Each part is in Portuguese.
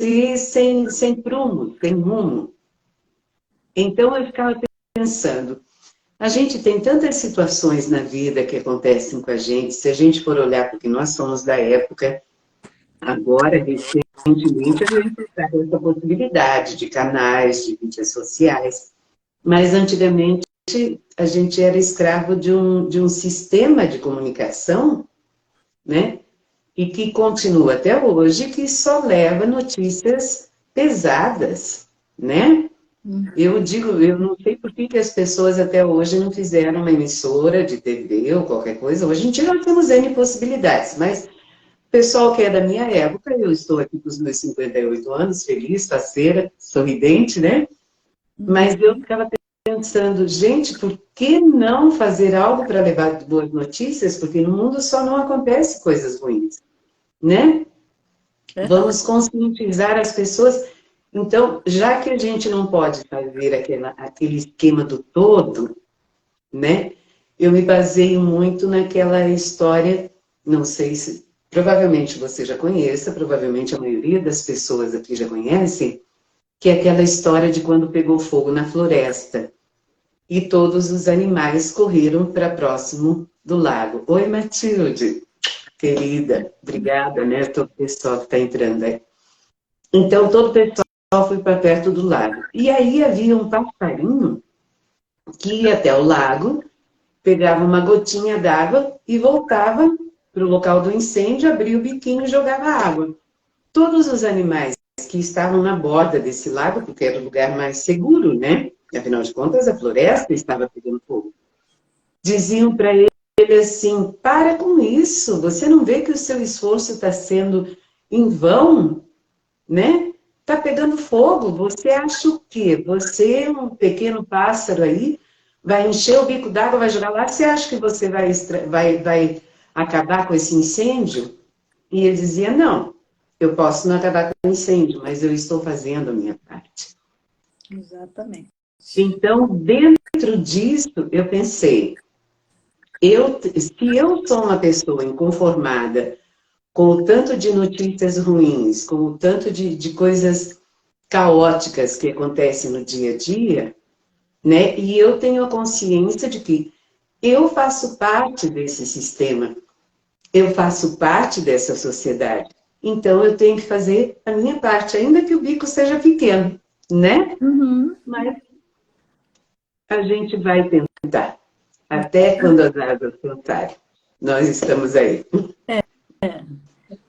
ser sem prumo, sem rumo. Então eu ficava pensando, a gente tem tantas situações na vida que acontecem com a gente, se a gente for olhar, porque nós somos da época, agora, recentemente, a gente está com essa possibilidade de canais, de mídias sociais, mas antigamente a gente era escravo de um sistema de comunicação, né? E que continua até hoje, que só leva notícias pesadas, né? Eu digo, eu não sei por que as pessoas até hoje não fizeram uma emissora de TV ou qualquer coisa. Hoje em dia nós temos N possibilidades, mas o pessoal que é da minha época, eu estou aqui com os meus 58 anos, feliz, faceira, sorridente, né? Mas eu ficava pensando, gente, por que não fazer algo para levar boas notícias? Porque no mundo só não acontece coisas ruins, né? Vamos conscientizar as pessoas. Então, já que a gente não pode fazer aquele esquema do todo, né? Eu me baseio muito naquela história, não sei se, provavelmente você já conheça, provavelmente a maioria das pessoas aqui já conhecem, que é aquela história de quando pegou fogo na floresta e todos os animais correram para próximo do lago. Oi, Matilde, querida, obrigada, né? Todo o pessoal que está entrando aí. Então, todo o pessoal foi para perto do lago. E aí havia um passarinho que ia até o lago, pegava uma gotinha d'água e voltava para o local do incêndio, abria o biquinho e jogava água. Todos os animais que estavam na borda desse lago, porque era o lugar mais seguro, né? Afinal de contas, a floresta estava pegando fogo. Diziam para ele assim, para com isso, você não vê que o seu esforço está sendo em vão, né? Está pegando fogo, você acha o quê? Você, um pequeno pássaro aí, vai encher o bico d'água, vai jogar lá, você acha que você vai acabar com esse incêndio? E ele dizia, não, eu posso não acabar com o incêndio, mas eu estou fazendo a minha parte. Exatamente. Então, dentro disso, eu pensei, se eu sou uma pessoa inconformada com o tanto de notícias ruins, com o tanto de coisas caóticas que acontecem no dia a dia, né? E eu tenho a consciência de que eu faço parte desse sistema, eu faço parte dessa sociedade. Então, eu tenho que fazer a minha parte, ainda que o bico seja pequeno, né? Mas a gente vai tentar. Até quando as águas cantarem. Nós estamos aí.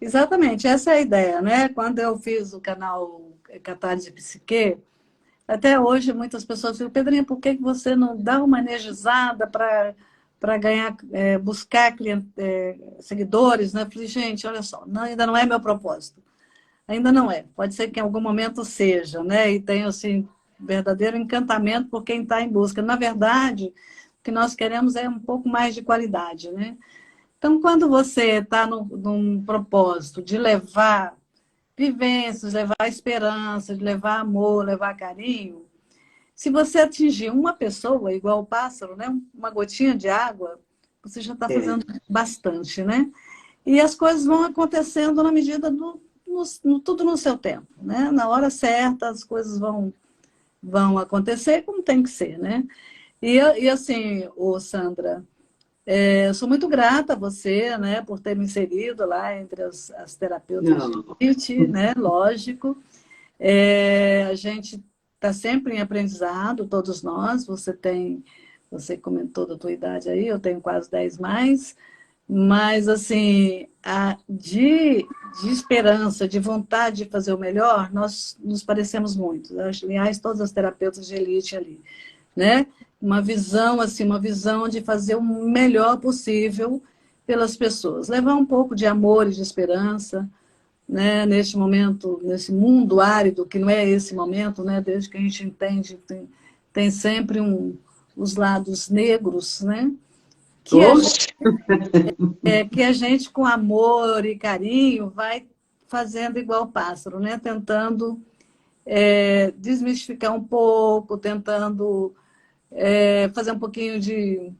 Exatamente, essa é a ideia, né? Quando eu fiz o canal Catarse Psique, até hoje muitas pessoas dizem, Pedrinha, por que você não dá uma energizada para ganhar, buscar seguidores, né? Eu falei, gente, olha só, ainda não é meu propósito. Ainda não é. Pode ser que em algum momento seja, né? E tenho, assim, verdadeiro encantamento por quem está em busca. Na verdade, o que nós queremos é um pouco mais de qualidade, né? Então, quando você está num propósito de levar vivências, levar esperança, de levar amor, levar carinho, se você atingir uma pessoa, igual o pássaro, né? Uma gotinha de água, você já está fazendo bastante, né? E as coisas vão acontecendo na medida tudo no seu tempo, né? Na hora certa, as coisas vão acontecer como tem que ser, né? E assim, Sandra, eu sou muito grata a você, né, por ter me inserido lá entre as terapeutas de Elite, né, lógico. A gente está sempre em aprendizado, todos nós. Você comentou da tua idade aí, eu tenho quase 10 mais. Mas, assim, de esperança, de vontade de fazer o melhor, nós nos parecemos muito. Aliás, todas as terapeutas de elite ali, né? Uma visão, assim, uma visão de fazer o melhor possível pelas pessoas. Levar um pouco de amor e de esperança, né? Neste momento, nesse mundo árido, que não é esse momento, né? Desde que a gente entende, tem sempre os lados negros, né? Que a gente, com amor e carinho, vai fazendo igual o pássaro, né? Tentando desmistificar um pouco, tentando fazer um pouquinho de...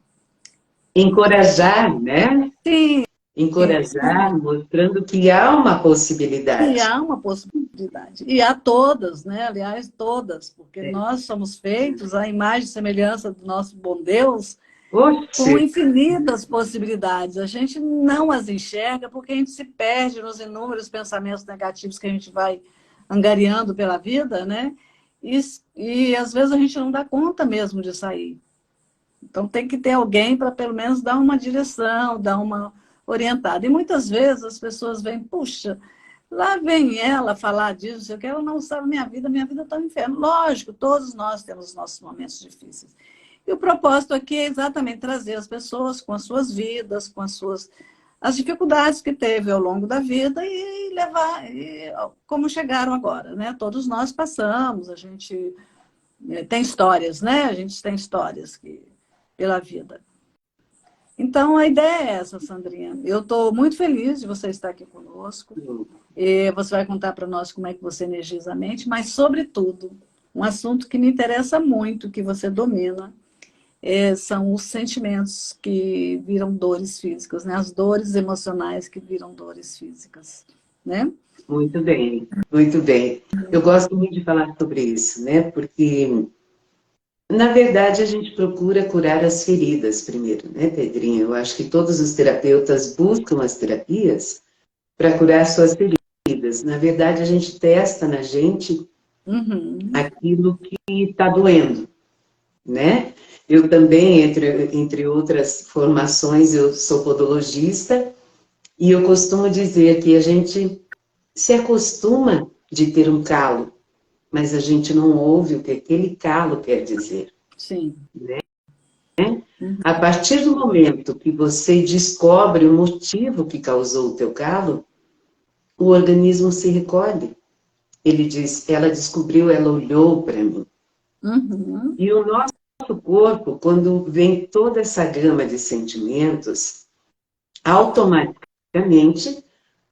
Encorajar, né? Sim, encorajar, mostrando que há uma E possibilidade. há uma possibilidade. E há todas, né? Aliás, todas, porque É. nós somos feitos à imagem e semelhança do nosso bom Deus, com Oxe, infinitas possibilidades. A gente não as enxerga porque a gente se perde nos inúmeros pensamentos negativos que a gente vai angariando pela vida, né? E às vezes a gente não dá conta mesmo de sair. Então tem que ter alguém para pelo menos dar uma direção, dar uma orientada. E muitas vezes as pessoas veem, puxa, lá vem ela falar disso, que ela não sabe minha vida está no inferno. Lógico, todos nós temos os nossos momentos difíceis. E o propósito aqui é exatamente trazer as pessoas com as suas vidas, com as dificuldades que teve ao longo da vida e levar como chegaram agora, né? Todos nós passamos, a gente tem histórias, né? A gente tem histórias pela vida. Então, a ideia é essa, Sandrinha. Eu estou muito feliz de você estar aqui conosco. E você vai contar para nós como é que você energiza a mente, mas, sobretudo, um assunto que me interessa muito, que você domina, são os sentimentos que viram dores físicas, né? As dores emocionais que viram dores físicas, né? muito bem, muito bem. Eu gosto muito de falar sobre isso, né? Porque, na verdade, a gente procura curar as feridas primeiro, né, Pedrinho? Eu acho que todos os terapeutas buscam as terapias para curar suas feridas. Na verdade, a gente testa na gente aquilo que está doendo, né? Eu também, entre outras formações, eu sou podologista e eu costumo dizer que a gente se acostuma de ter um calo, mas a gente não ouve o que aquele calo quer dizer. Sim. Né? A partir do momento que você descobre o motivo que causou o teu calo, o organismo se recolhe. Ele diz, ela descobriu, ela olhou para mim. E o nosso corpo, quando vem toda essa gama de sentimentos, automaticamente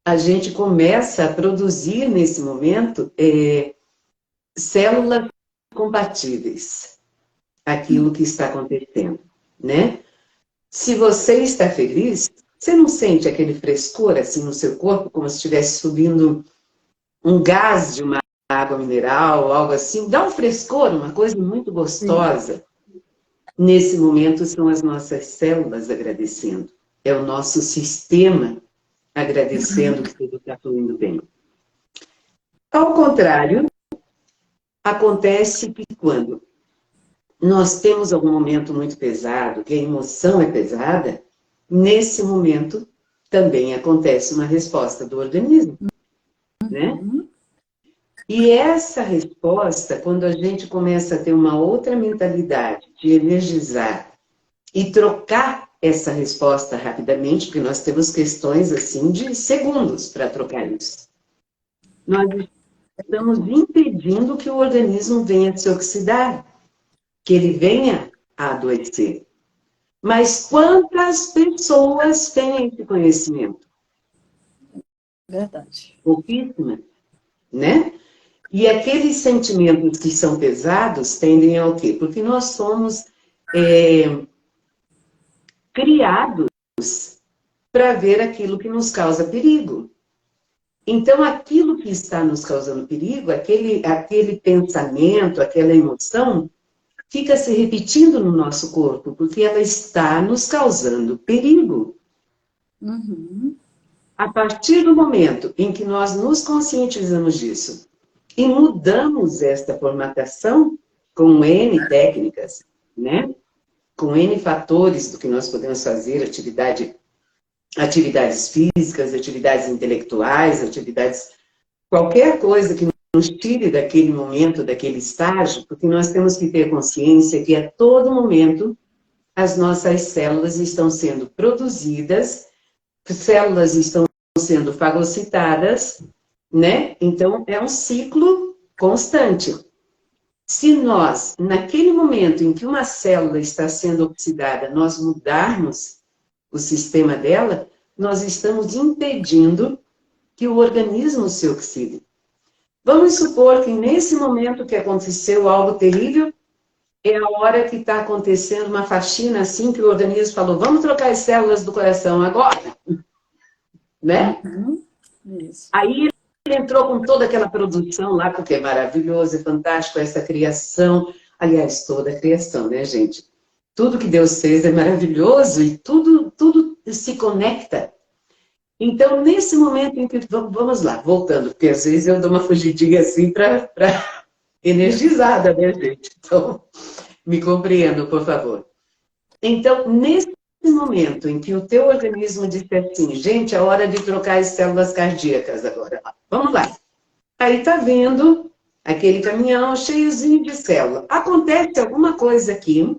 a gente começa a produzir nesse momento células compatíveis àquilo que está acontecendo, né? Se você está feliz, você não sente aquele frescor assim no seu corpo, como se estivesse subindo um gás de uma água mineral, algo assim? Dá um frescor, uma coisa muito gostosa. Nesse momento são as nossas células agradecendo. É o nosso sistema agradecendo que tudo está fluindo bem. Ao contrário, acontece que quando nós temos algum momento muito pesado, que a emoção é pesada, nesse momento também acontece uma resposta do organismo, né? E essa resposta, quando a gente começa a ter uma outra mentalidade de energizar e trocar essa resposta rapidamente, porque nós temos questões assim de segundos para trocar isso. Nós estamos impedindo que o organismo venha se oxidar, que ele venha a adoecer. Mas quantas pessoas têm esse conhecimento? Verdade. Pouquíssimas, né? E aqueles sentimentos que são pesados tendem ao quê? Porque nós somos criados para ver aquilo que nos causa perigo. Então, aquilo que está nos causando perigo, aquele pensamento, aquela emoção, fica se repetindo no nosso corpo, porque ela está nos causando perigo. A partir do momento em que nós nos conscientizamos disso e mudamos esta formatação com N técnicas, né? Com N fatores do que nós podemos fazer, atividades físicas, atividades intelectuais, qualquer coisa que nos tire daquele momento, daquele estágio, porque nós temos que ter consciência que a todo momento as nossas células estão sendo produzidas, células estão sendo fagocitadas, né? Então, é um ciclo constante. Se nós, naquele momento em que uma célula está sendo oxidada, nós mudarmos o sistema dela, nós estamos impedindo que o organismo se oxide. Vamos supor que nesse momento que aconteceu algo terrível, é a hora que está acontecendo uma faxina assim, que o organismo falou, vamos trocar as células do coração agora. né? Isso. Aí ele entrou com toda aquela produção lá, porque é maravilhoso, é fantástico essa criação. Aliás, toda a criação, né, gente? Tudo que Deus fez é maravilhoso e tudo se conecta. Então, nesse momento em que... Vamos lá, voltando, porque às vezes eu dou uma fugidinha assim para energizada, né, gente? Então, me compreendam, por favor. Então, nesse momento em que o teu organismo disse assim, gente, é hora de trocar as células cardíacas agora. Vamos lá. Aí tá vendo aquele caminhão cheiozinho de célula. Acontece alguma coisa aqui,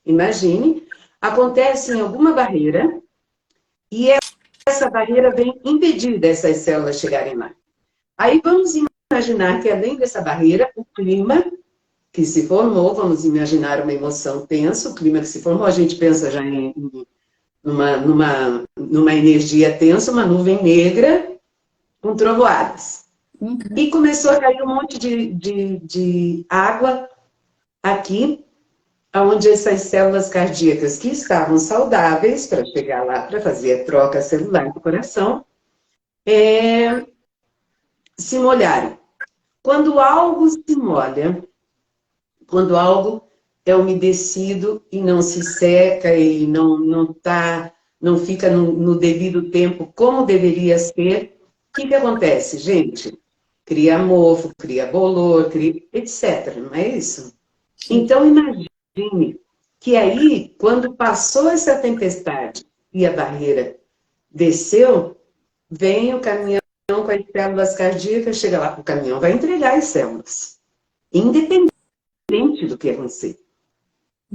imagine, acontece em alguma barreira e essa barreira vem impedir dessas células chegarem lá. Aí vamos imaginar que além dessa barreira, o clima que se formou, vamos imaginar uma emoção tensa, o clima que se formou, a gente pensa já numa energia tensa, uma nuvem negra com trovoadas. E começou a cair um monte de água aqui, onde essas células cardíacas que estavam saudáveis para chegar lá para fazer a troca celular do coração, se molharam. Quando algo se molha, quando algo é umedecido e não se seca e não fica no devido tempo como deveria ser, o que acontece, gente? Cria mofo, cria bolor, cria etc. Não é isso? Então, imagine que aí, quando passou essa tempestade e a barreira desceu, vem o caminhão com as células cardíacas, chega lá, o caminhão vai entregar as células, independente do que acontecer.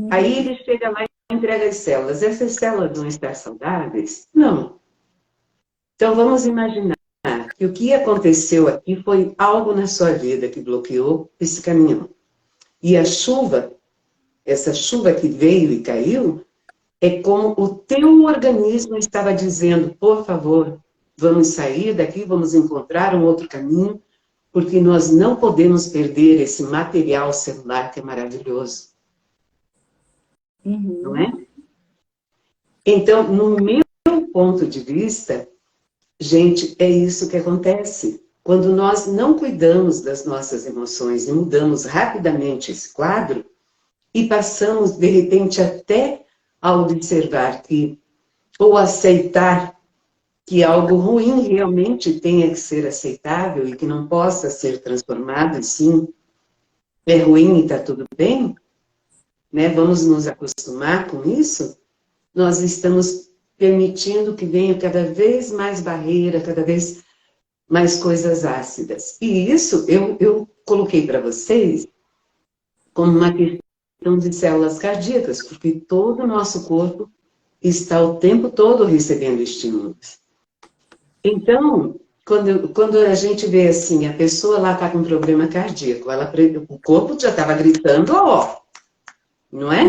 Aí ele chega lá e entrega as células. Essas células vão estar saudáveis? Não. Então, vamos imaginar que o que aconteceu aqui foi algo na sua vida que bloqueou esse caminhão. E a chuva, essa chuva que veio e caiu, é como o teu organismo estava dizendo, por favor, vamos sair daqui, vamos encontrar um outro caminho, porque nós não podemos perder esse material celular que é maravilhoso. Não é? Então, no meu ponto de vista, gente, é isso que acontece. Quando nós não cuidamos das nossas emoções e mudamos rapidamente esse quadro, e passamos, de repente, até a observar que, ou aceitar que algo ruim realmente tenha que ser aceitável e que não possa ser transformado, e sim, é ruim e está tudo bem, né? Vamos nos acostumar com isso, nós estamos permitindo que venha cada vez mais barreira, cada vez mais coisas ácidas. E isso eu coloquei para vocês como uma questão de células cardíacas, porque todo o nosso corpo está o tempo todo recebendo estímulos. Então, quando a gente vê assim, a pessoa lá está com problema cardíaco, o corpo já estava gritando, ó, não é?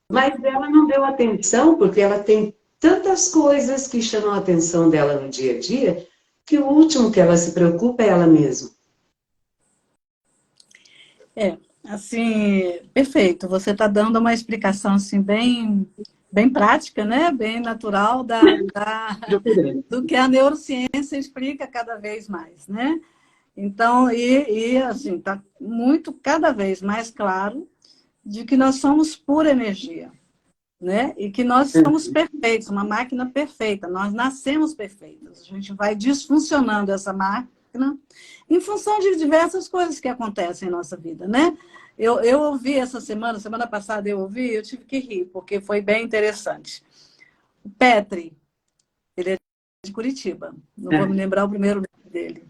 Mas ela não deu atenção, porque ela tem tantas coisas que chamam a atenção dela no dia a dia, que o último que ela se preocupa é ela mesma. Assim, perfeito. Você está dando uma explicação assim, bem prática, né? Bem natural do que a neurociência explica cada vez mais, né? Então, assim, está muito, cada vez mais claro de que nós somos pura energia, né? E que nós somos perfeitos, uma máquina perfeita, nós nascemos perfeitos. A gente vai disfuncionando essa máquina em função de diversas coisas que acontecem em nossa vida, né? Eu ouvi essa semana passada eu tive que rir, porque foi bem interessante. O Petri, ele é de Curitiba, não vou me lembrar o primeiro nome dele.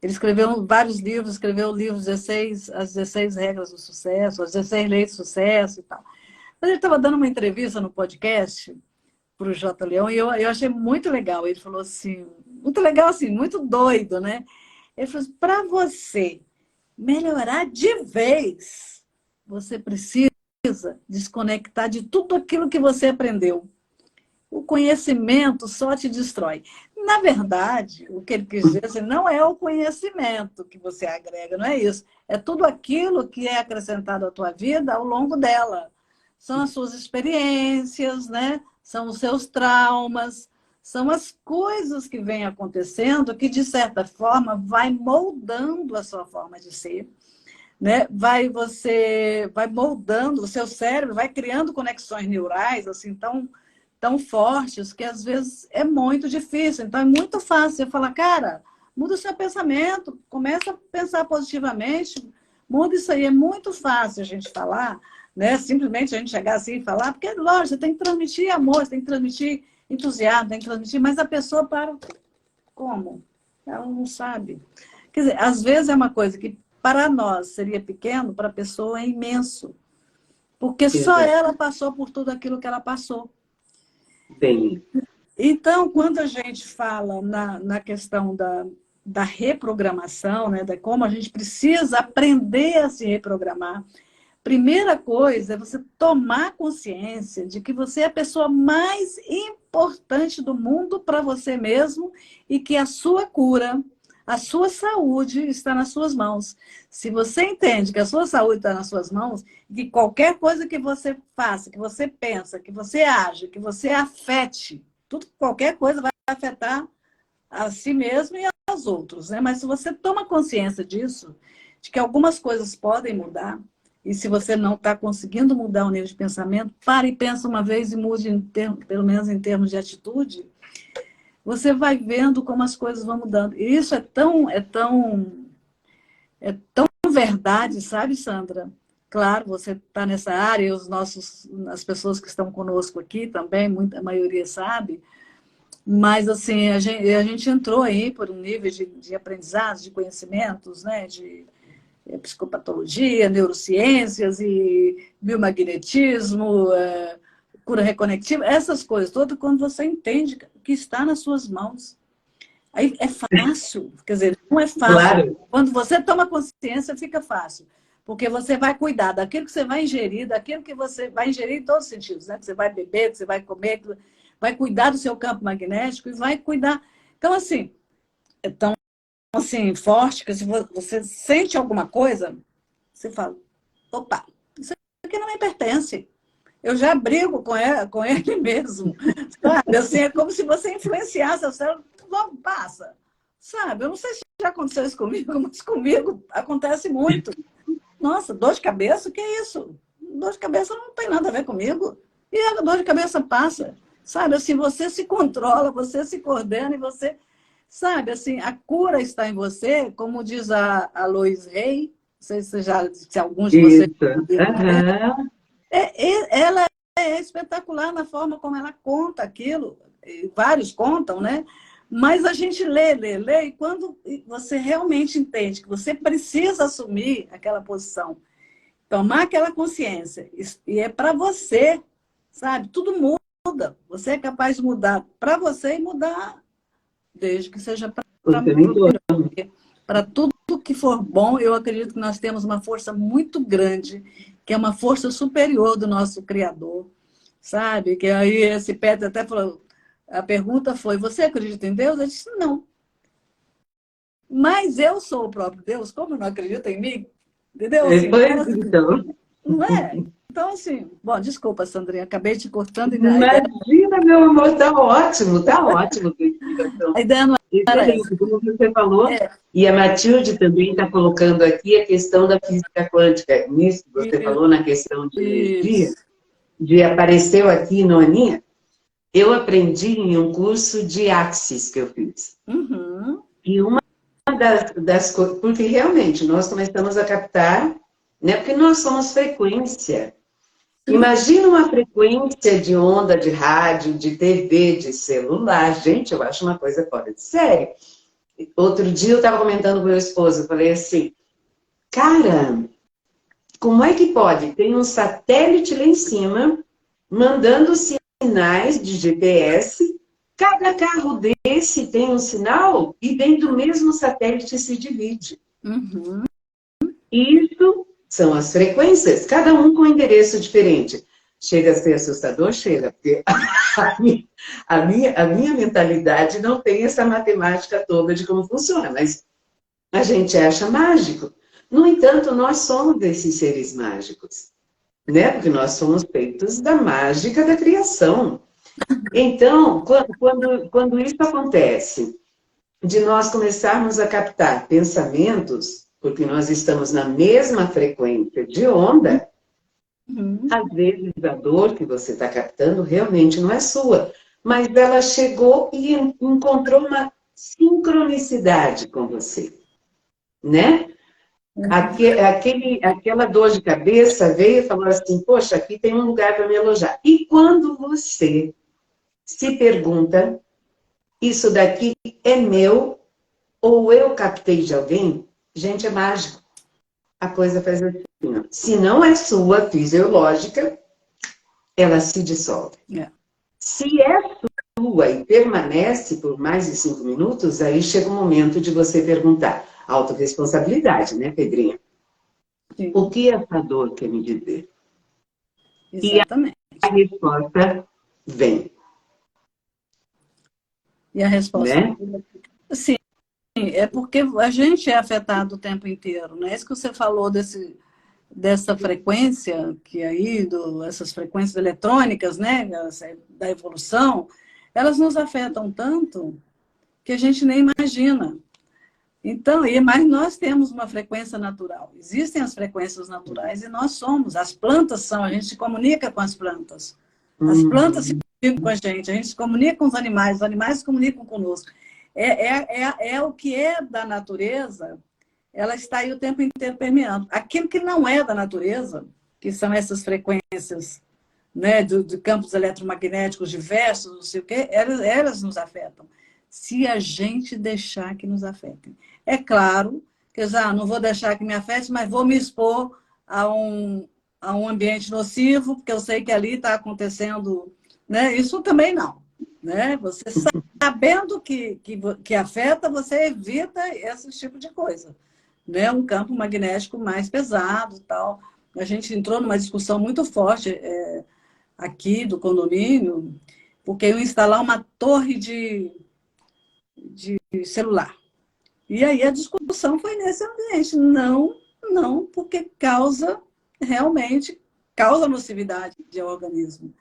Ele escreveu vários livros, escreveu o livro As 16 Regras do Sucesso, As 16 Leis do Sucesso e tal. Mas ele estava dando uma entrevista no podcast para o J. Leão e eu achei muito legal. Ele falou assim, muito legal assim, muito doido, né? Ele falou assim, para você melhorar de vez, você precisa desconectar de tudo aquilo que você aprendeu. O conhecimento só te destrói. Na verdade, o que ele quis dizer assim, não é o conhecimento que você agrega, não é isso. É tudo aquilo que é acrescentado à tua vida ao longo dela. São as suas experiências, né? São os seus traumas, São as coisas que vêm acontecendo que, de certa forma, vai moldando a sua forma de ser, né? Você vai moldando, o seu cérebro vai criando conexões neurais assim tão fortes que às vezes é muito difícil. Então é muito fácil você falar, cara, muda o seu pensamento, começa a pensar positivamente, muda isso aí. É muito fácil a gente falar, né? Simplesmente a gente chegar assim e falar, porque, lógico, você tem que transmitir amor, você tem que transmitir entusiasmo, tem que transmitir, mas a pessoa para como? Ela não sabe. Quer dizer, às vezes é uma coisa que para nós seria pequeno, para a pessoa é imenso. Porque só Exato. ela passou por tudo aquilo que ela passou. Bem, Então, quando a gente fala na questão da reprogramação, né, de como a gente precisa aprender a se reprogramar, primeira coisa é você tomar consciência de que você é a pessoa mais importante do mundo para você mesmo e que a sua cura, a sua saúde está nas suas mãos. Se você entende que a sua saúde está nas suas mãos, que qualquer coisa que você faça, que você pensa, que você age, que você afete, qualquer coisa vai afetar a si mesmo e aos outros, né? Mas se você toma consciência disso, de que algumas coisas podem mudar, e se você não está conseguindo mudar o nível de pensamento, pare e pensa uma vez e mude, pelo menos em termos de atitude, você vai vendo como as coisas vão mudando. E isso é tão verdade, sabe, Sandra? Claro, você está nessa área, e as pessoas que estão conosco aqui também, a maioria sabe, mas assim, a gente entrou aí por um nível de aprendizado, de conhecimentos, né, de psicopatologia, neurociências e biomagnetismo, cura reconectiva, essas coisas todas, quando você entende que está nas suas mãos. Aí é fácil, quer dizer, não é fácil. claro. Quando você toma consciência, fica fácil. Porque você vai cuidar daquilo que você vai ingerir, daquilo que você vai ingerir em todos os sentidos, né? Que você vai beber, que você vai comer, que vai cuidar do seu campo magnético e vai cuidar. Então, assim, é tão assim, forte que se você sente alguma coisa, você fala, opa, isso aqui não me pertence. Eu já brigo com ele mesmo, sabe? Assim, é como se você influenciasse o cérebro, logo passa, sabe? Eu não sei se já aconteceu isso comigo, mas comigo acontece muito. Nossa, dor de cabeça, o que é isso? Dor de cabeça não tem nada a ver comigo. E a dor de cabeça passa, sabe? Assim, você se controla, você se coordena e você, sabe? Assim, a cura está em você, como diz a Lois Rey, não sei se alguns de vocês Isso. Aham. ela é espetacular na forma como ela conta aquilo, e vários contam, né? Mas a gente lê, e quando você realmente entende que você precisa assumir aquela posição, tomar aquela consciência, e é para você, sabe? Tudo muda. Você é capaz de mudar para você e mudar, desde que seja para Você lembrou. para tudo que for bom. Eu acredito que nós temos uma força muito grande, que é uma força superior do nosso Criador, sabe? Que aí esse Pedro até falou, a pergunta foi, você acredita em Deus? Eu disse, não. Mas eu sou o próprio Deus, como eu não acredito em mim? Entendeu? Assim, Pois então. não é? Então, assim, bom, desculpa, Sandrinha, acabei te cortando. Imagina, meu amor, tá ótimo. Então, A ideia não era essa. excelente, como você falou. É, E a Matilde também está colocando aqui a questão da física quântica. Nisso, você falou na questão de energia, isso. apareceu aqui no Aninha. Eu aprendi em um curso de Axis que eu fiz. Uhum. E uma das coisas, porque realmente nós começamos a captar, né? Porque nós somos frequência. Imagina uma frequência de onda de rádio, de TV, de celular. Gente, eu acho uma coisa fora de série. Outro dia eu estava comentando com meu esposo, eu falei assim, cara, como é que pode? Tem um satélite lá em cima, mandando sinais de GPS, cada carro desse tem um sinal e dentro do mesmo satélite se divide. Uhum. Isso são as frequências, cada um com um endereço diferente. Chega a ser assustador? Chega, porque a minha mentalidade não tem essa matemática toda de como funciona, mas a gente acha mágico. No entanto, nós somos desses seres mágicos, né? Porque nós somos feitos da mágica da criação. Então, quando isso acontece, de nós começarmos a captar pensamentos, porque nós estamos na mesma frequência de onda, às vezes a dor que você está captando realmente não é sua, mas ela chegou e encontrou uma sincronicidade com você, né? Aquela dor de cabeça veio e falou assim, poxa, aqui tem um lugar para me alojar. E quando você se pergunta, isso daqui é meu ou eu captei de alguém? Gente, é mágico. A coisa faz assim. Se não é sua, fisiológica, ela se dissolve. Se é sua e permanece por mais de 5 minutos, aí chega o momento de você perguntar. Autorresponsabilidade, né, Pedrinha? Sim. O que essa dor quer me dizer? Exatamente. E a resposta vem. E a resposta? Né? Sim, é porque a gente é afetado o tempo inteiro, não é isso que você falou dessa frequência, que aí, essas frequências eletrônicas, né, da evolução, elas nos afetam tanto que a gente nem imagina. Então, mas nós temos uma frequência natural. Existem as frequências naturais e nós somos. As plantas são, a gente se comunica com as plantas. As plantas se comunicam com a gente se comunica com os animais se comunicam conosco. É o que é da natureza, ela está aí o tempo inteiro permeando. Aquilo que não é da natureza, que são essas frequências, né, de campos eletromagnéticos diversos, não sei o quê, elas nos afetam. Se a gente deixar que nos afetem. É claro que eu não vou deixar que me afete, mas vou me expor a um ambiente nocivo, porque eu sei que ali está acontecendo, né? Isso também não. Né? Você sabendo que afeta, você evita esse tipo de coisa. Né? Um campo magnético mais pesado e tal. A gente entrou numa discussão muito forte aqui do condomínio, porque eu ia instalar uma torre de celular. E aí a discussão foi nesse ambiente. Não, porque realmente causa nocividade ao organismo.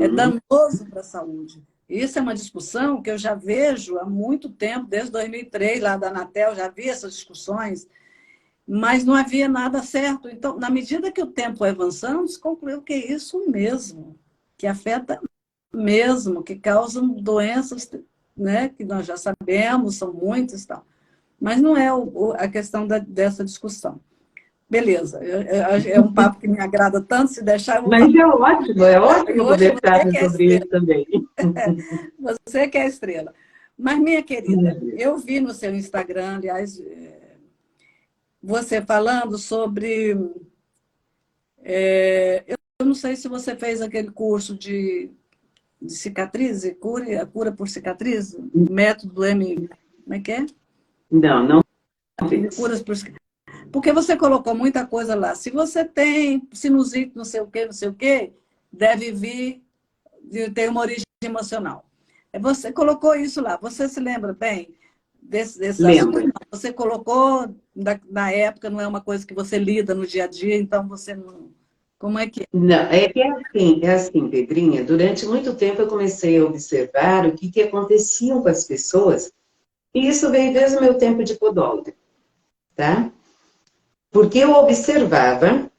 É danoso para a saúde. Isso é uma discussão que eu já vejo há muito tempo, desde 2003, lá da Anatel, já vi essas discussões, mas não havia nada certo. Então, na medida que o tempo foi avançando, se concluiu que é isso mesmo, que afeta mesmo, que causam doenças, né, que nós já sabemos, são muitas e tal. Mas não é a questão dessa discussão. Beleza, é um papo que me agrada tanto, se deixar... Eu vou Mas é ótimo conversar sobre isso também. Você que é a estrela. Mas, minha querida, eu vi no seu Instagram, aliás, você falando sobre... eu não sei se você fez aquele curso de cicatriz, cura por cicatriz, método do M... Como é que é? Não Curas por cicatriz. Porque você colocou muita coisa lá. Se você tem sinusite, não sei o quê, deve vir de ter uma origem emocional. Você colocou isso lá. Você se lembra bem desse assunto? Você colocou, na época, não é uma coisa que você lida no dia a dia, então você não... Como é que é? Não, é assim, Pedrinha. Durante muito tempo eu comecei a observar o que acontecia com as pessoas, e isso veio desde o meu tempo de podóloga, tá? Porque eu observava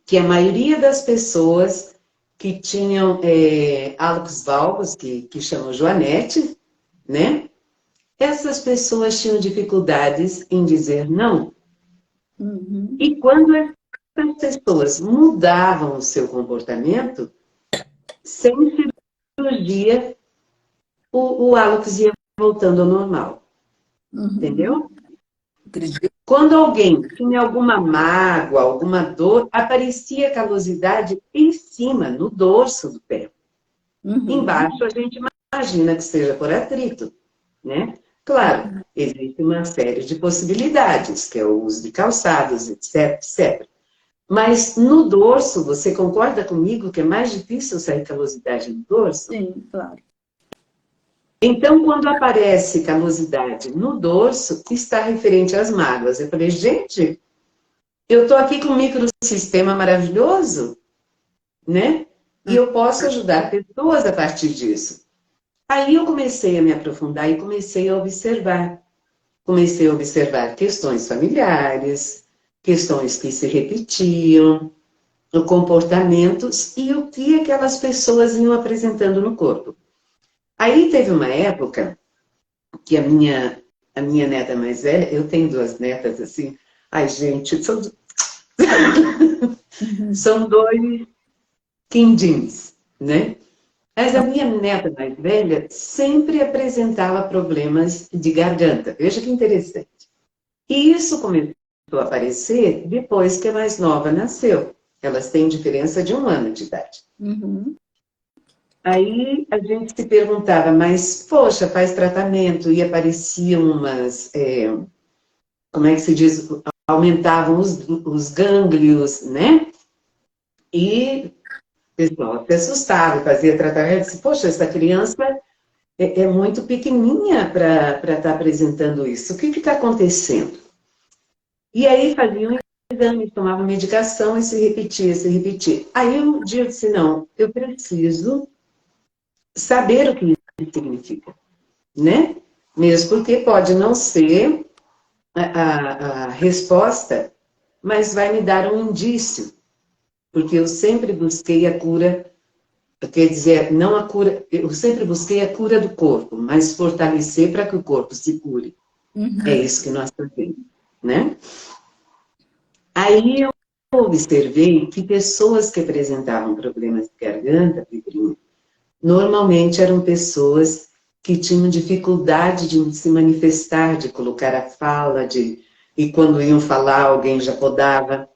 que a maioria das pessoas que tinham hálux valgus, que chamam Joanete, né? Essas pessoas tinham dificuldades em dizer não. E quando essas pessoas mudavam o seu comportamento, sem cirurgia, o hálux ia voltando ao normal. Entendeu? Quando alguém tinha alguma mágoa, alguma dor, aparecia calosidade em cima, no dorso do pé. Embaixo a gente imagina que seja por atrito, né? Claro, existe uma série de possibilidades, que é o uso de calçados, etc, etc. Mas no dorso, você concorda comigo que é mais difícil sair calosidade no dorso? Sim, claro. Então, quando aparece calosidade no dorso, está referente às mágoas. Eu falei, gente, eu estou aqui com um microsistema maravilhoso, né? E eu posso ajudar pessoas a partir disso. Aí eu comecei a me aprofundar e comecei a observar. Comecei a observar questões familiares, questões que se repetiam, comportamentos e o que aquelas pessoas iam apresentando no corpo. Aí teve uma época que a minha neta mais velha, eu tenho duas netas assim, ai gente, são dois quindins, né? Mas a minha neta mais velha sempre apresentava problemas de garganta. Veja que interessante. E isso começou a aparecer depois que a mais nova nasceu. Elas têm diferença de 1 ano de idade. Uhum. Aí a gente se perguntava, mas, poxa, faz tratamento e apareciam umas, como é que se diz? Aumentavam os gânglios, né? E o pessoal se assustava, fazia tratamento, disse, poxa, essa criança é muito pequenininha para estar apresentando isso. O que está acontecendo? E aí faziam exames, tomavam medicação e se repetia, se repetia. Aí um dia eu disse, não, eu preciso saber o que isso significa, né? Mesmo porque pode não ser a resposta, mas vai me dar um indício, porque eu sempre busquei a cura, quer dizer, não a cura, eu sempre busquei a cura do corpo, mas fortalecer para que o corpo se cure. É isso que nós fazemos, né? Aí eu observei que pessoas que apresentavam problemas de garganta, Pedrinho, normalmente eram pessoas que tinham dificuldade de se manifestar, de colocar a fala, e quando iam falar, alguém já podava.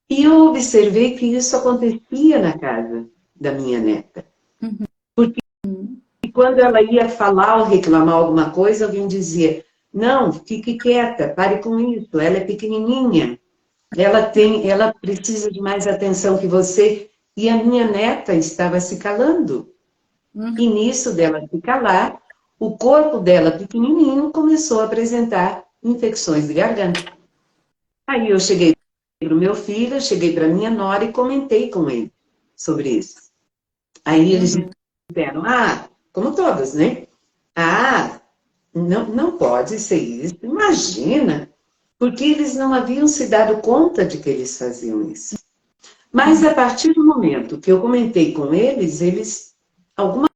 E eu observei que isso acontecia na casa da minha neta. Porque quando ela ia falar ou reclamar alguma coisa, alguém dizia, não, fique quieta, pare com isso, ela é pequenininha, ela precisa de mais atenção que você. E a minha neta estava se calando. E nisso dela se calar, o corpo dela, pequenininho, começou a apresentar infecções de garganta. Aí eu cheguei para o meu filho, cheguei para a minha nora e comentei com ele sobre isso. Aí eles disseram, como todas, né? Não pode ser isso, imagina. Porque eles não haviam se dado conta de que eles faziam isso. Mas a partir do momento que eu comentei com eles, alguma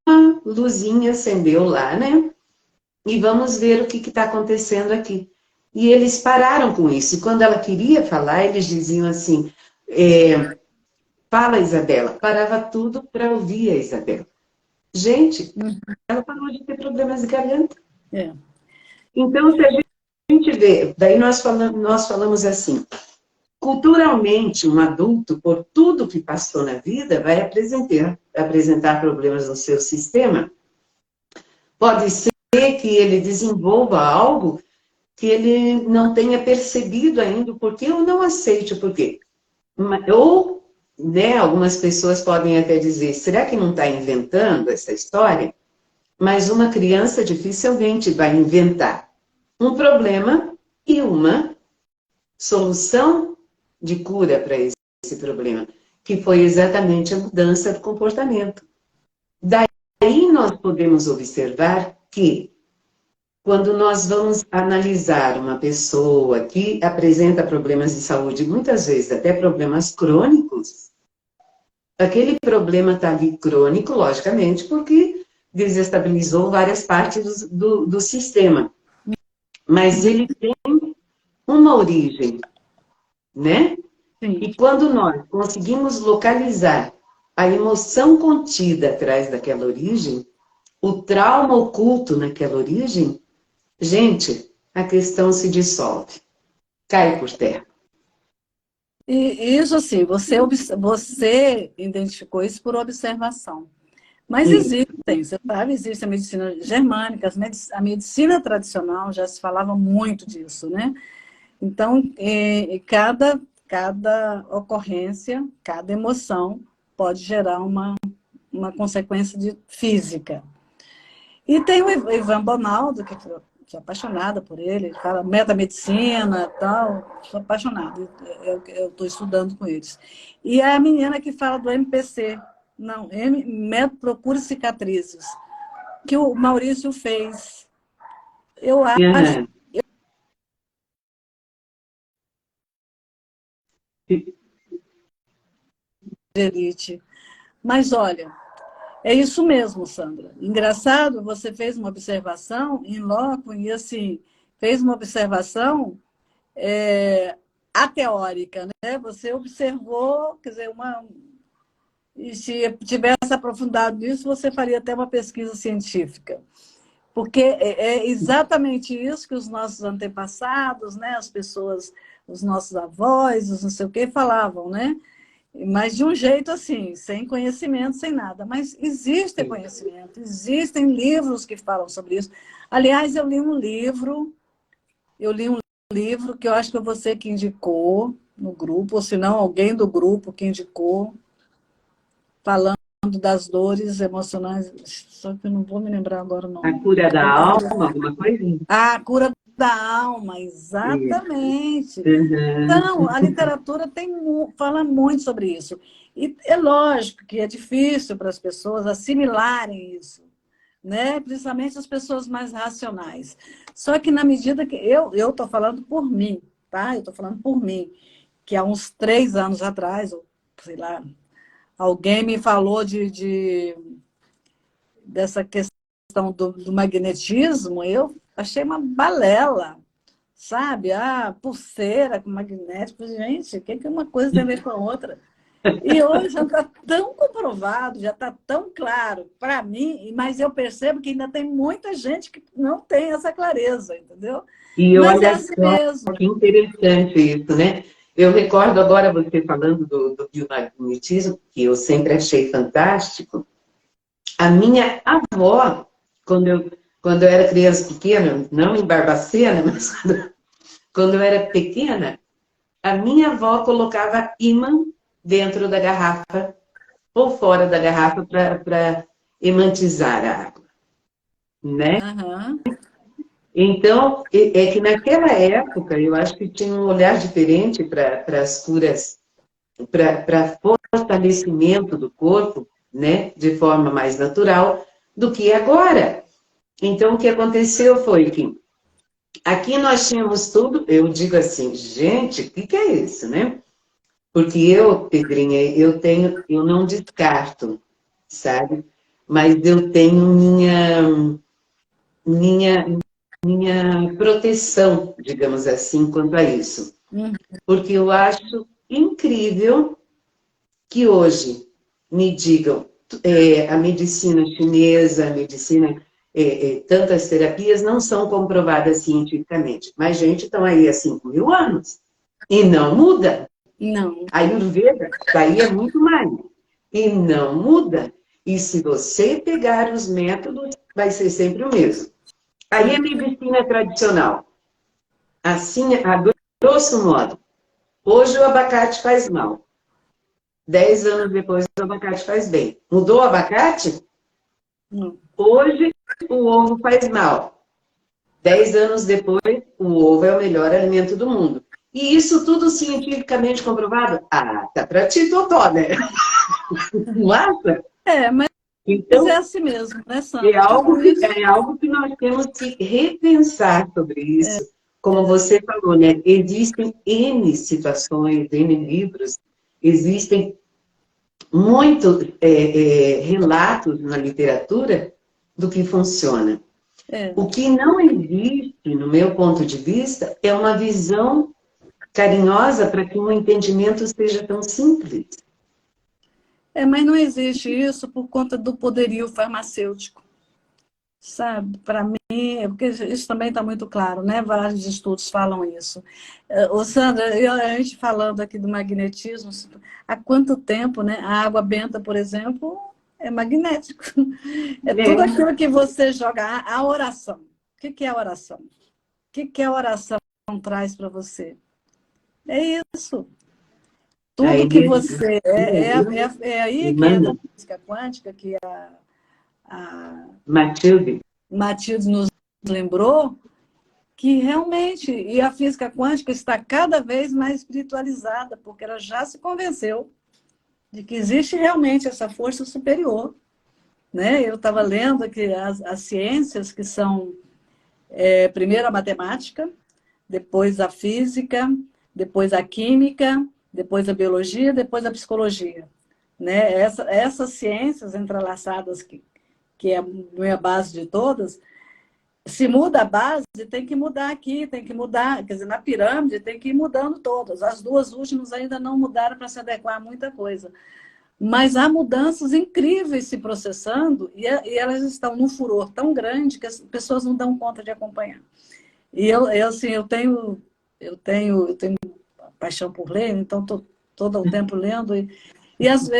luzinha acendeu lá, né? E vamos ver o que está acontecendo aqui. E eles pararam com isso. E quando ela queria falar, eles diziam assim, fala, Isabela. Parava tudo para ouvir a Isabela. Gente, ela parou de ter problemas de garganta. É. Então, se a gente vê, daí nós falamos assim, culturalmente, um adulto, por tudo que passou na vida, vai apresentar problemas no seu sistema. Pode ser que ele desenvolva algo que ele não tenha percebido ainda o porquê ou não aceite o porquê. Ou, né, algumas pessoas podem até dizer, será que não está inventando essa história? Mas uma criança dificilmente vai inventar um problema e uma solução de cura para esse problema, que foi exatamente a mudança do comportamento. Daí nós podemos observar que, quando nós vamos analisar uma pessoa que apresenta problemas de saúde, muitas vezes até problemas crônicos, aquele problema está ali crônico, logicamente, porque desestabilizou várias partes do sistema. Mas ele tem uma origem, né? Sim. E quando nós conseguimos localizar a emoção contida atrás daquela origem, o trauma oculto naquela origem, gente, a questão se dissolve, cai por terra. E isso assim, você identificou isso por observação. Mas existem, você sabe, existe a medicina germânica, a medicina tradicional já se falava muito disso, né? Então, cada ocorrência, cada emoção pode gerar uma consequência física. E tem o Ivan Bonaldo, que sou apaixonada por ele, ele fala metamedicina e tal, sou apaixonada, eu estou estudando com eles. E a menina que fala do MPC, Não, método Procure Cicatrizes, que o Maurício fez. Eu acho Aham. de elite. Mas olha, é isso mesmo, Sandra. Engraçado, você fez uma observação em loco e assim, fez uma observação ateórica, né? Você observou, quer dizer, e se tivesse aprofundado nisso, você faria até uma pesquisa científica. Porque é exatamente isso que os nossos antepassados, né, as pessoas, os nossos avós, os não sei o quê, falavam, né? Mas de um jeito assim, sem conhecimento, sem nada. Mas existe conhecimento, existem livros que falam sobre isso. Aliás, eu li um livro que eu acho que foi você que indicou no grupo, ou se não, alguém do grupo que indicou, falando das dores emocionais, só que eu não vou me lembrar agora o A nome. cura da alma, alguma coisa? A cura da alma, Isso. exatamente. Uhum. Então, a literatura fala muito sobre isso. E é lógico que é difícil para as pessoas assimilarem isso, né? Principalmente as pessoas mais racionais. Só que na medida que eu estou falando por mim, tá? Eu estou falando por mim, que há uns 3 anos atrás, ou sei lá, alguém me falou dessa questão do magnetismo, eu achei uma balela, sabe? Ah, pulseira com magnético, gente, o que que uma coisa tem a ver com a outra? E hoje já está tão comprovado, já está tão claro para mim, mas eu percebo que ainda tem muita gente que não tem essa clareza, entendeu? E Mas é olha assim só mesmo. que interessante isso, né? Eu recordo agora você falando do biomagnetismo, que eu sempre achei fantástico. A minha avó, quando eu era criança pequena, não em Barbacena, mas quando eu era pequena, a minha avó colocava ímã dentro da garrafa ou fora da garrafa para imantizar a água, né? Aham. Então, é que naquela época, eu acho que tinha um olhar diferente para as curas, para fortalecimento do corpo, né, de forma mais natural, do que agora. Então, o que aconteceu foi que aqui nós tínhamos tudo, eu digo assim, gente, o que é isso, né? Porque eu, Pedrinha, eu não descarto, sabe? Mas eu tenho minha, minha proteção, digamos assim, quanto a isso. Uhum. Porque eu acho incrível que hoje me digam a medicina chinesa, a medicina, tantas terapias não são comprovadas cientificamente, mas gente estão aí há 5.000 anos e não muda. Não. A Ayurveda está aí há muito mais e não muda. E se você pegar os métodos, vai ser sempre o mesmo. Aí a medicina tradicional, assim, a grosso modo, hoje o abacate faz mal. 10 anos depois, o abacate faz bem. Mudou o abacate? Não. Hoje, o ovo faz mal. 10 anos depois, o ovo é o melhor alimento do mundo. E isso tudo cientificamente comprovado? Ah, tá pra ti, totó, né? Não acha? Mas é Então, assim mesmo, né, Sandra? é algo que nós temos que repensar sobre isso. Como você falou, né? Existem N situações, N livros, existem muitos relatos na literatura do que funciona. É. O que não existe, no meu ponto de vista, é uma visão carinhosa para que um entendimento seja tão simples. Mas não existe isso por conta do poderio farmacêutico, sabe? Para mim, porque isso também está muito claro, né? Vários estudos falam isso. Ô, Sandra, a gente falando aqui do magnetismo, há quanto tempo, né? A água benta, por exemplo, é magnético. É tudo aquilo que você joga. A oração. O que é a oração? O que a oração traz para você? É isso. Tudo que você... É aí que entra a física quântica, que a Matilde. Matilde nos lembrou, que realmente, e a física quântica está cada vez mais espiritualizada, porque ela já se convenceu. de que existe realmente essa força superior, né? Eu estava lendo que as ciências que são, primeiro a matemática, depois a física, depois a química, depois a biologia, depois a psicologia, né? Essas ciências entrelaçadas, que é a minha base de todas, se muda a base, tem que mudar aqui, tem que mudar, quer dizer, na pirâmide tem que ir mudando todas. As duas últimas ainda não mudaram para se adequar a muita coisa. Mas há mudanças incríveis se processando e elas estão num furor tão grande que as pessoas não dão conta de acompanhar. E assim, eu tenho paixão por ler, então estou todo o tempo lendo.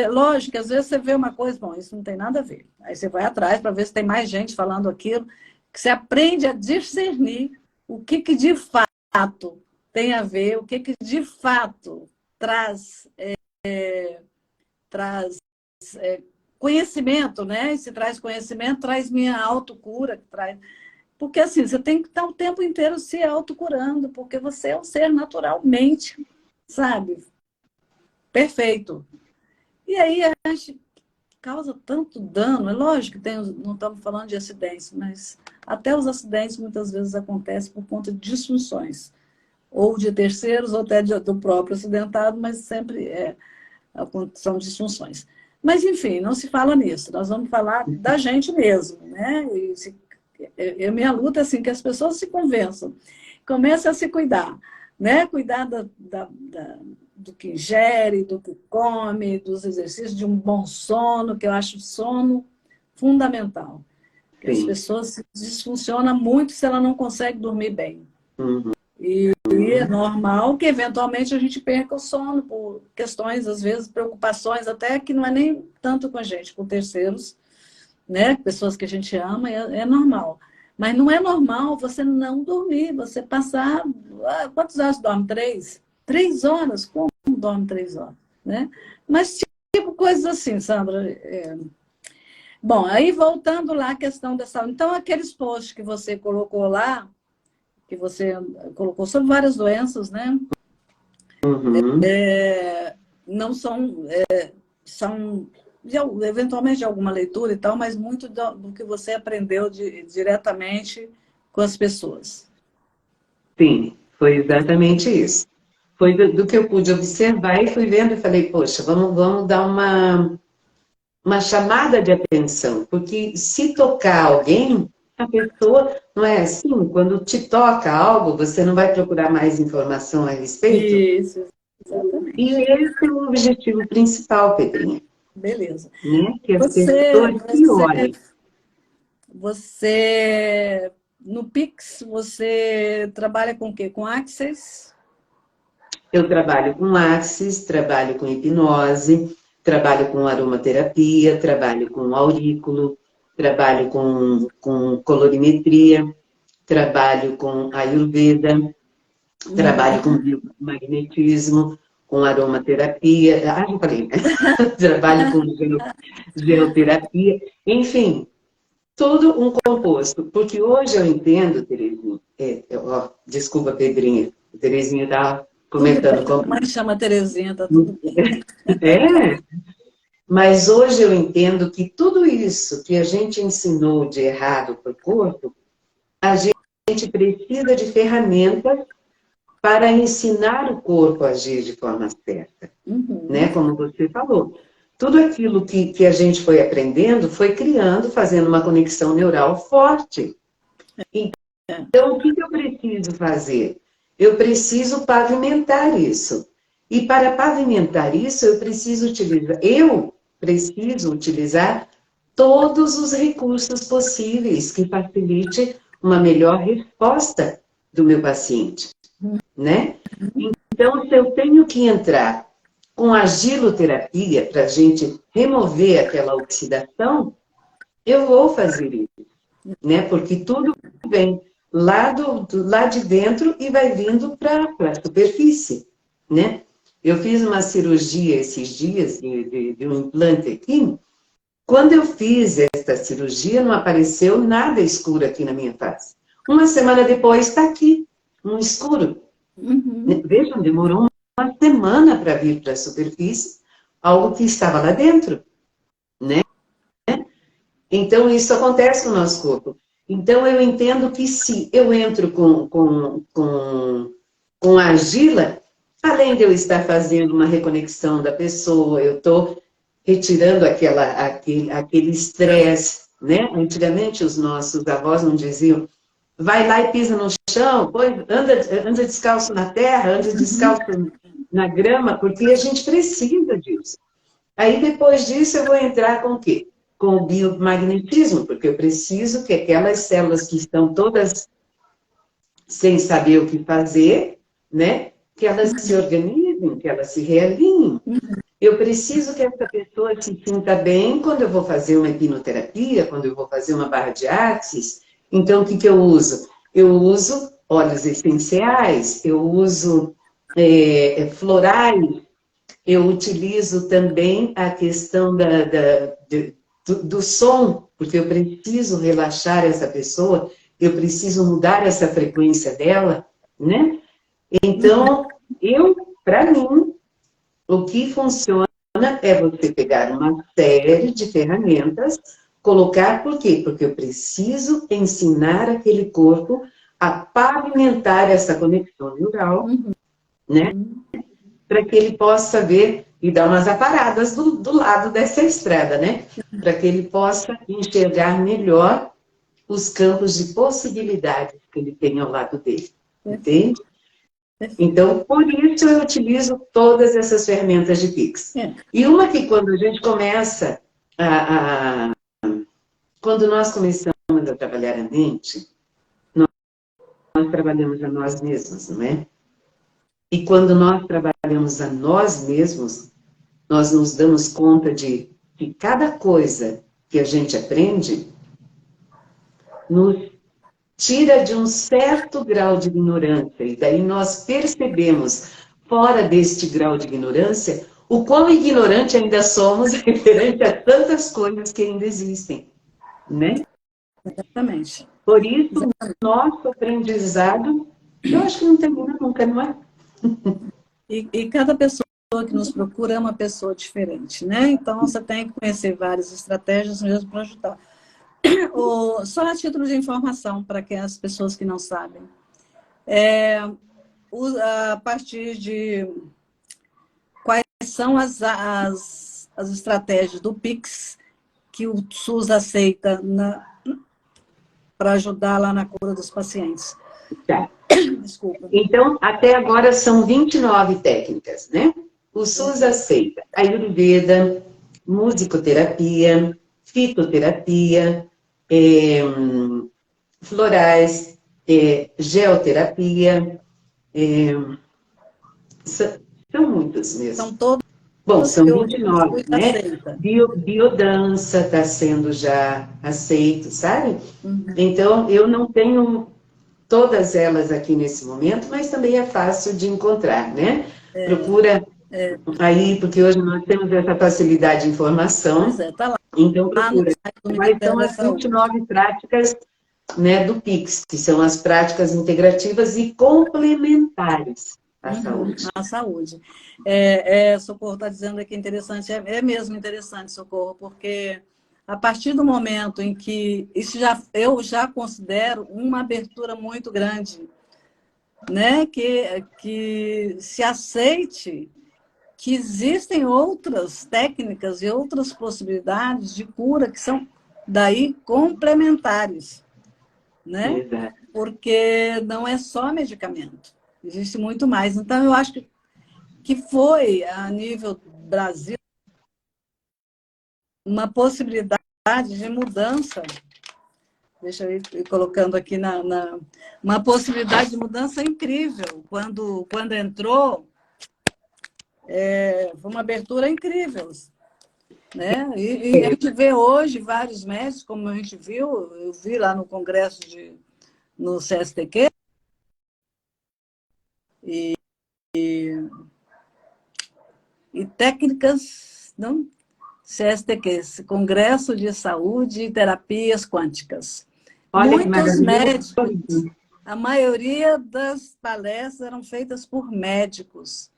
Lógico, às vezes você vê uma coisa, bom, isso não tem nada a ver. Aí você vai atrás para ver se tem mais gente falando aquilo, que você aprende a discernir o que de fato tem a ver, o que de fato traz conhecimento, né? E se traz conhecimento, traz minha autocura, traz... Porque assim, você tem que estar o tempo inteiro se autocurando, porque você é um ser naturalmente, sabe, perfeito. E aí a gente causa tanto dano, é lógico que não estamos falando de acidentes, mas até os acidentes muitas vezes acontecem por conta de disfunções, ou de terceiros, ou até do próprio acidentado, mas sempre são disfunções. Mas, enfim, não se fala nisso, nós vamos falar da gente mesmo, né? Minha luta é assim, que as pessoas se convençam, comecem a se cuidar, né? Cuidar do que ingere, do que come, dos exercícios, de um bom sono, que eu acho sono fundamental. As pessoas se disfuncionam muito se ela não consegue dormir bem. Uhum. E é normal que, eventualmente, a gente perca o sono por questões, às vezes, preocupações, até que não é nem tanto com a gente, com terceiros, né? Pessoas que a gente ama, é normal. Mas não é normal você não dormir, você passar... Quantas horas dorme? 3? 3 horas? Como dorme 3 horas? Né? Mas, tipo, coisas assim, Sandra. Bom, aí voltando lá à questão da saúde. Então, aqueles posts que você colocou lá, que você colocou sobre várias doenças, né? Uhum. Não são... são eventualmente de alguma leitura e tal, mas muito do que você aprendeu diretamente com as pessoas. Sim, foi exatamente isso. Foi do que eu pude observar e fui vendo e falei, poxa, vamos dar uma chamada de atenção, porque se tocar alguém, a pessoa, não é assim, quando te toca algo, você não vai procurar mais informação a respeito? Isso, exatamente. E esse é o objetivo principal, Pedrinha. Beleza. Né? Que as pessoas se olhem. Você, no Pix, você trabalha com o quê? Com Access? Eu trabalho com Axis, trabalho com hipnose, trabalho com aromaterapia, trabalho com aurículo, trabalho com colorimetria, trabalho com ayurveda, trabalho com biomagnetismo, com aromaterapia, já falei, né? Trabalho com geoterapia, enfim, tudo um composto. Porque hoje eu entendo, Terezinha, desculpa, Pedrinha, Terezinha estava comentando como... Mas chama Terezinha, tá tudo bem. Mas hoje eu entendo que tudo isso que a gente ensinou de errado para o corpo, a gente precisa de ferramentas para ensinar o corpo a agir de forma certa. Né? Como você falou. Tudo aquilo que a gente foi aprendendo, foi criando, fazendo uma conexão neural forte. Então, o que eu preciso fazer? Eu preciso pavimentar isso. E para pavimentar isso, eu preciso utilizar todos os recursos possíveis que facilite uma melhor resposta do meu paciente. Né? Então, se eu tenho que entrar com agiloterapia para a gente remover aquela oxidação, eu vou fazer isso, né? Porque tudo vem lá de dentro e vai vindo para a superfície, né? Eu fiz uma cirurgia esses dias de um implante aqui. Quando eu fiz esta cirurgia, não apareceu nada escuro aqui na minha face. Uma semana depois está aqui, um escuro. Vejam, demorou uma semana para vir para a superfície, algo que estava lá dentro, né? Então, isso acontece no nosso corpo. Então, eu entendo que se eu entro com a argila, além de eu estar fazendo uma reconexão da pessoa, eu estou retirando aquele estresse, né? Antigamente, os nossos avós não diziam, vai lá e pisa no chão, anda descalço na terra, anda descalço na grama, porque a gente precisa disso. Aí, depois disso, eu vou entrar com o quê? Com o biomagnetismo, porque eu preciso que aquelas células que estão todas sem saber o que fazer, né? Que elas se organizem, que elas se realinhem. Eu preciso que essa pessoa se sinta bem quando eu vou fazer uma hipnoterapia, quando eu vou fazer uma barra de axis. Então, o que eu uso? Eu uso óleos essenciais, eu uso florais, eu utilizo também a questão do som, porque eu preciso relaxar essa pessoa, eu preciso mudar essa frequência dela, né? Então, para mim, o que funciona é você pegar uma série de ferramentas, colocar, por quê? Porque eu preciso ensinar aquele corpo a pavimentar essa conexão neural, né? Para que ele possa ver e dar umas aparadas do lado dessa estrada, né? Para que ele possa enxergar melhor os campos de possibilidades que ele tem ao lado dele, entende? Então, por isso eu utilizo todas essas ferramentas de Pix. E uma que quando a gente começa quando nós começamos a trabalhar a mente, nós trabalhamos a nós mesmos, não é? E quando nós trabalhamos a nós mesmos, nós nos damos conta de que cada coisa que a gente aprende nos tira de um certo grau de ignorância. E daí nós percebemos, fora deste grau de ignorância, o quão ignorante ainda somos referente a tantas coisas que ainda existem, né? Exatamente. Por isso, o nosso aprendizado, eu acho que não termina nunca, não é? E cada pessoa que nos procura é uma pessoa diferente, né? Então, você tem que conhecer várias estratégias mesmo para ajudar. Só a título de informação, para as pessoas que não sabem. A partir de quais são as estratégias do Pix que o SUS aceita para ajudar lá na cura dos pacientes. Tá. Desculpa. Então, até agora são 29 técnicas, né? O SUS aceita Ayurveda, musicoterapia, fitoterapia, florais, geoterapia, são muitas mesmo. São todas. Bom, são 29, né? Biodança está sendo já aceito, sabe? Então, eu não tenho todas elas aqui nesse momento, mas também é fácil de encontrar, né? Procura aí, porque hoje nós temos essa facilidade de informação. Pois é, tá lá. Então, procura. Quais são as 29 práticas, né, do Pix, que são as práticas integrativas e complementares à saúde. À saúde. Socorro está dizendo aqui interessante, é mesmo interessante, Socorro, porque a partir do momento em que eu já considero uma abertura muito grande, né? Que se aceite que existem outras técnicas e outras possibilidades de cura que são daí complementares, né? Exato. Porque não é só medicamento, existe muito mais. Então, eu acho que foi, a nível Brasil, uma possibilidade de mudança. Deixa eu ir colocando aqui uma possibilidade de mudança incrível. Quando entrou, foi uma abertura incrível, né? E a gente vê hoje vários médicos, como a gente viu, eu vi lá no congresso no CSTQ, e técnicas, não? CSTQ, Congresso de Saúde e Terapias Quânticas. Olha, muitos médicos, a maioria das palestras eram feitas por médicos,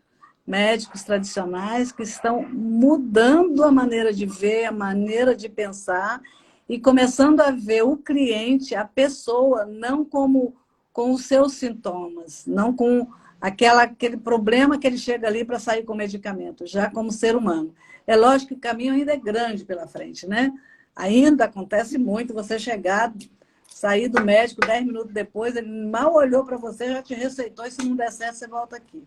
médicos tradicionais que estão mudando a maneira de ver, a maneira de pensar e começando a ver o cliente, a pessoa, não como com os seus sintomas, não com aquele problema que ele chega ali para sair com medicamento, já como ser humano. É lógico que o caminho ainda é grande pela frente, né? Ainda acontece muito você chegar, sair do médico 10 minutos depois, ele mal olhou para você, já te receitou, e se não der certo, você volta aqui.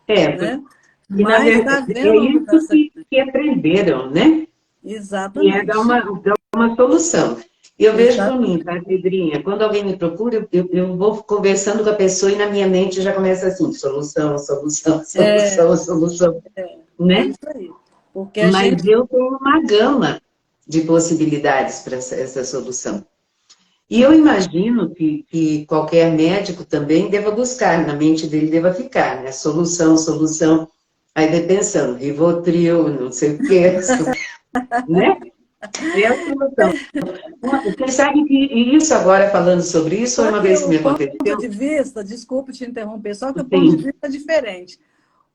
Né? E, na Mas está verdade, vendo uma mudança. que aprenderam, né? Exatamente. E é dar uma solução. E eu vejo por mim, tá, Pedrinha? Quando alguém me procura, eu vou conversando com a pessoa e na minha mente já começa assim, solução, né? É isso aí. Porque Mas eu tenho uma gama de possibilidades para essa solução. E eu imagino que qualquer médico também deva buscar, na mente dele deva ficar, né? Solução. Aí vai pensando, Rivotril, não sei o quê, né? É a solução. Você sabe que isso agora, falando sobre isso, foi Só uma que vez que me o ponto aconteceu. de vista, desculpe te interromper, só que o ponto de Sim. vista é diferente.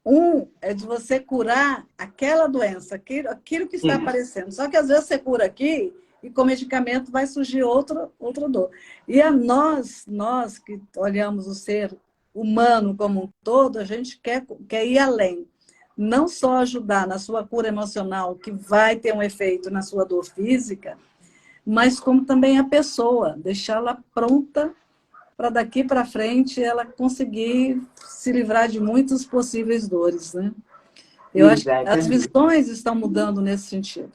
Um é de você curar aquela doença, aquilo que está aparecendo. Só que às vezes você cura aqui e com medicamento vai surgir outra dor. E nós que olhamos o ser humano como um todo, a gente quer ir além. Não só ajudar na sua cura emocional, que vai ter um efeito na sua dor física, mas como também a pessoa, deixá-la pronta para daqui para frente ela conseguir se livrar de muitas possíveis dores, né? Eu acho que as visões estão mudando nesse sentido.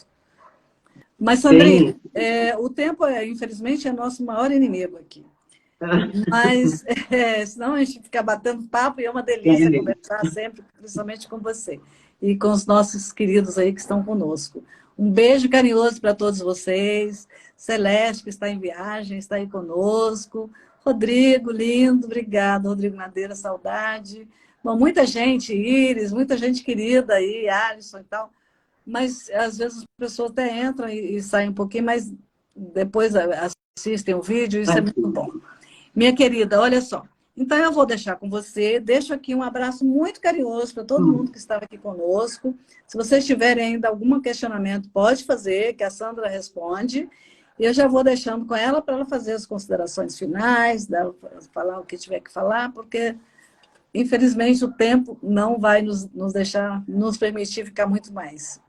Mas, Sandrinha, o tempo, infelizmente, é nosso maior inimigo aqui. Mas, senão a gente fica batendo papo e é uma delícia conversar sempre, principalmente com você e com os nossos queridos aí que estão conosco. Um beijo carinhoso para todos vocês. Celeste, que está em viagem, está aí conosco. Rodrigo, lindo, obrigado. Rodrigo Madeira, saudade. Bom, muita gente, Iris, muita gente querida aí, Alisson e tal. Mas, às vezes, as pessoas até entram e saem um pouquinho, mas depois assistem o vídeo, isso é muito bom. Minha querida, olha só. Então, eu vou deixar com você. Deixo aqui um abraço muito carinhoso para todo mundo que estava aqui conosco. Se vocês tiverem ainda algum questionamento, pode fazer, que a Sandra responde. E eu já vou deixando com ela para ela fazer as considerações finais, falar o que tiver que falar, porque, infelizmente, o tempo não vai nos permitir ficar muito mais.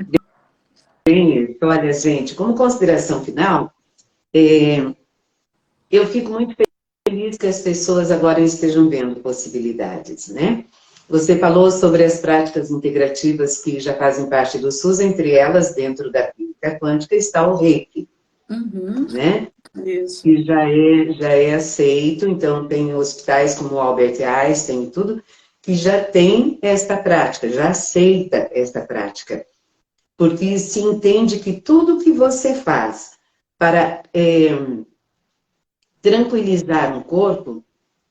Bem, olha, gente, como consideração final, eu fico muito feliz que as pessoas agora estejam vendo possibilidades, né? Você falou sobre as práticas integrativas que já fazem parte do SUS, entre elas, dentro da física quântica, está o Reiki, né? Isso. Que já é aceito, então tem hospitais como o Albert Einstein e tudo, que já tem esta prática, já aceita esta prática. Porque se entende que tudo que você faz para tranquilizar um corpo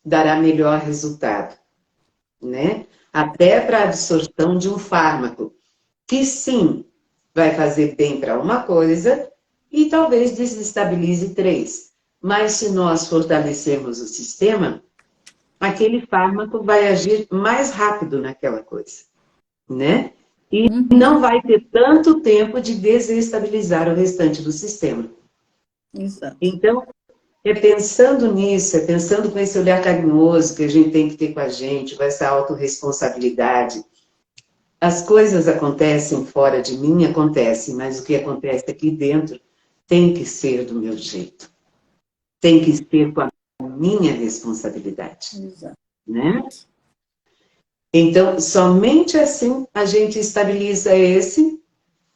dará melhor resultado, né? Até para a absorção de um fármaco, que sim, vai fazer bem para uma coisa e talvez desestabilize 3. Mas se nós fortalecermos o sistema, aquele fármaco vai agir mais rápido naquela coisa, né? E não vai ter tanto tempo de desestabilizar o restante do sistema. Exato. Então, é pensando nisso, é pensando com esse olhar carinhoso que a gente tem que ter com a gente, com essa autorresponsabilidade. As coisas acontecem fora de mim, acontecem, mas o que acontece aqui dentro tem que ser do meu jeito. Tem que ser com a minha responsabilidade. Exato. Né? Então, somente assim a gente estabiliza esse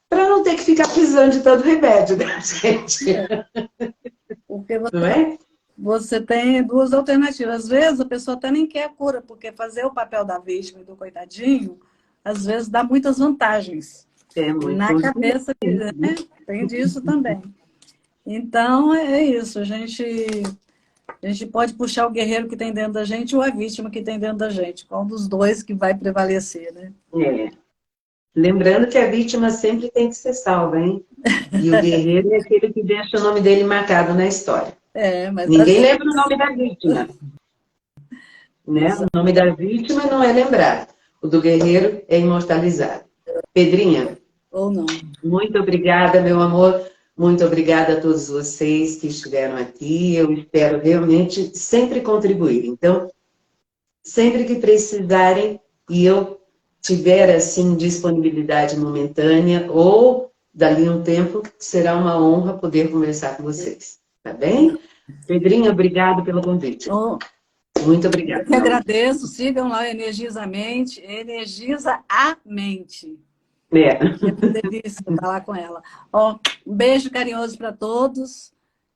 para não ter que ficar precisando de tanto remédio, né, gente? Porque Não é? Você tem duas alternativas. Às vezes a pessoa até nem quer a cura, porque fazer o papel da vítima e do coitadinho, às vezes dá muitas vantagens. Muito na cabeça, né? Tem disso também. Então, é isso. A gente pode puxar o guerreiro que tem dentro da gente ou a vítima que tem dentro da gente. Qual dos dois que vai prevalecer, né? Lembrando que a vítima sempre tem que ser salva, hein? E o guerreiro é aquele que deixa o nome dele marcado na história. Mas ninguém lembra o nome da vítima. Né? O nome da vítima não é lembrado. o do guerreiro é imortalizado. Pedrinha, Ou não. muito obrigada, meu amor. Muito obrigada a todos vocês que estiveram aqui. Eu espero realmente sempre contribuir. Então, sempre que precisarem e eu tiver, assim, disponibilidade momentânea ou dali um tempo, será uma honra poder conversar com vocês. Tá bem? Pedrinha, obrigado pelo convite. Oh, Muito eu obrigada. que agradeço. Sigam lá, Energiza a Mente. Energiza a Mente. É. Que é uma delícia falar com ela. Ó, um beijo carinhoso para todos.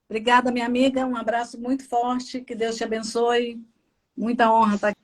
Obrigada, minha amiga. Um abraço muito forte. Que Deus te abençoe. Muita honra estar aqui.